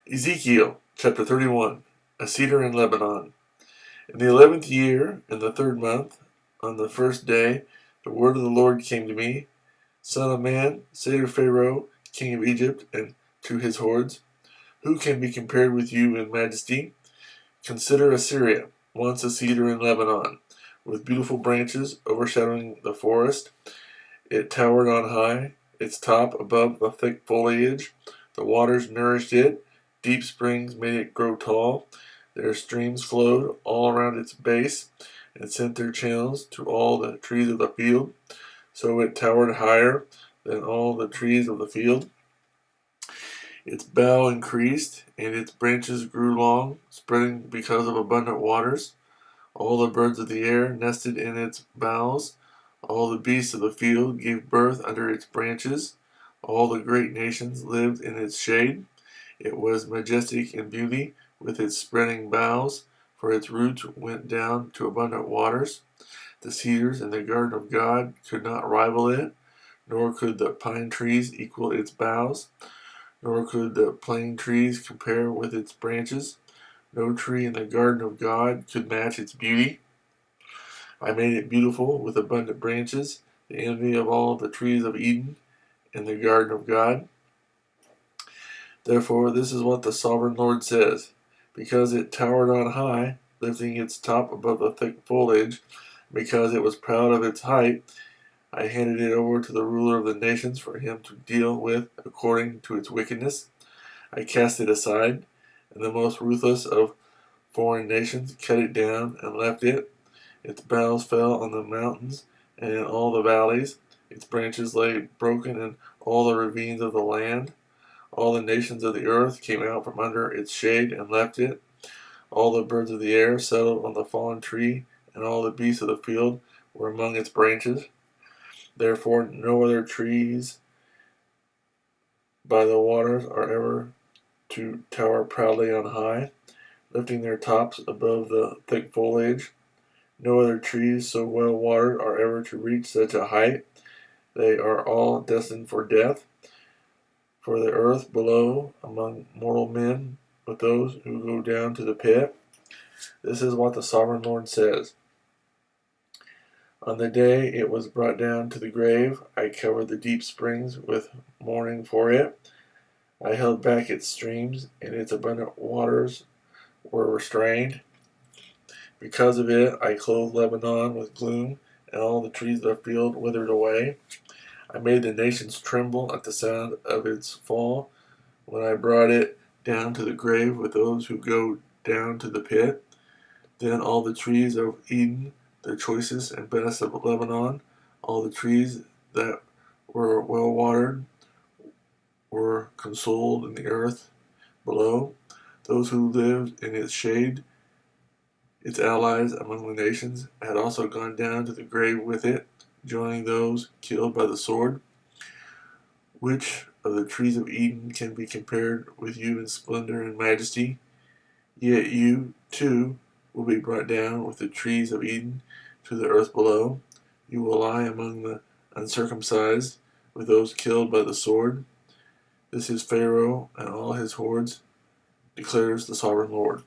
Ezekiel chapter 31. A cedar in Lebanon. In the 11th year, in the 3rd month, on the first day, the word of the Lord came to me. Son of man, say to Pharaoh, king of Egypt, and to his hordes, who can be compared with you in majesty? Consider Assyria, once a cedar in Lebanon, with beautiful branches overshadowing the forest. It towered on high, its top above the thick foliage. The waters nourished it, deep springs made it grow tall. Their streams flowed all around its base, and sent their channels to all the trees of the field. So it towered higher than all the trees of the field. Its bough increased, and its branches grew long, spreading because of abundant waters. All the birds of the air nested in its boughs. All the beasts of the field gave birth under its branches. All the great nations lived in its shade. It was majestic in beauty, with its spreading boughs, for its roots went down to abundant waters. The cedars in the garden of God could not rival it, nor could the pine trees equal its boughs, nor could the plane trees compare with its branches. No tree in the garden of God could match its beauty. I made it beautiful with abundant branches, the envy of all the trees of Eden in the garden of God. Therefore, this is what the sovereign Lord says: because it towered on high, lifting its top above the thick foliage, because it was proud of its height, I handed it over to the ruler of the nations for him to deal with according to its wickedness. I cast it aside, and the most ruthless of foreign nations cut it down and left it. Its boughs fell on the mountains and in all the valleys. Its branches lay broken in all the ravines of the land. All the nations of the earth came out from under its shade and left it. All the birds of the air settled on the fallen tree, and all the beasts of the field were among its branches. Therefore no other trees by the waters are ever to tower proudly on high, lifting their tops above the thick foliage. No other trees so well watered are ever to reach such a height. They are all destined for death, for the earth below among mortal men, with those who go down to the pit. This is what the sovereign Lord says. On the day it was brought down to the grave, I covered the deep springs with mourning for it. I held back its streams, and its abundant waters were restrained. Because of it, I clothed Lebanon with gloom, and all the trees of the field withered away. I made the nations tremble at the sound of its fall, when I brought it down to the grave with those who go down to the pit. Then all the trees of Eden, the choicest and best of Lebanon, all the trees that were well watered, were consoled in the earth below. Those who lived in its shade, its allies among the nations, had also gone down to the grave with it, joining those killed by the sword. Which of the trees of Eden can be compared with you in splendor and majesty? Yet you, too, will be brought down with the trees of Eden to the earth below. You will lie among the uncircumcised, with those killed by the sword. This is Pharaoh and all his hordes, declares the sovereign Lord.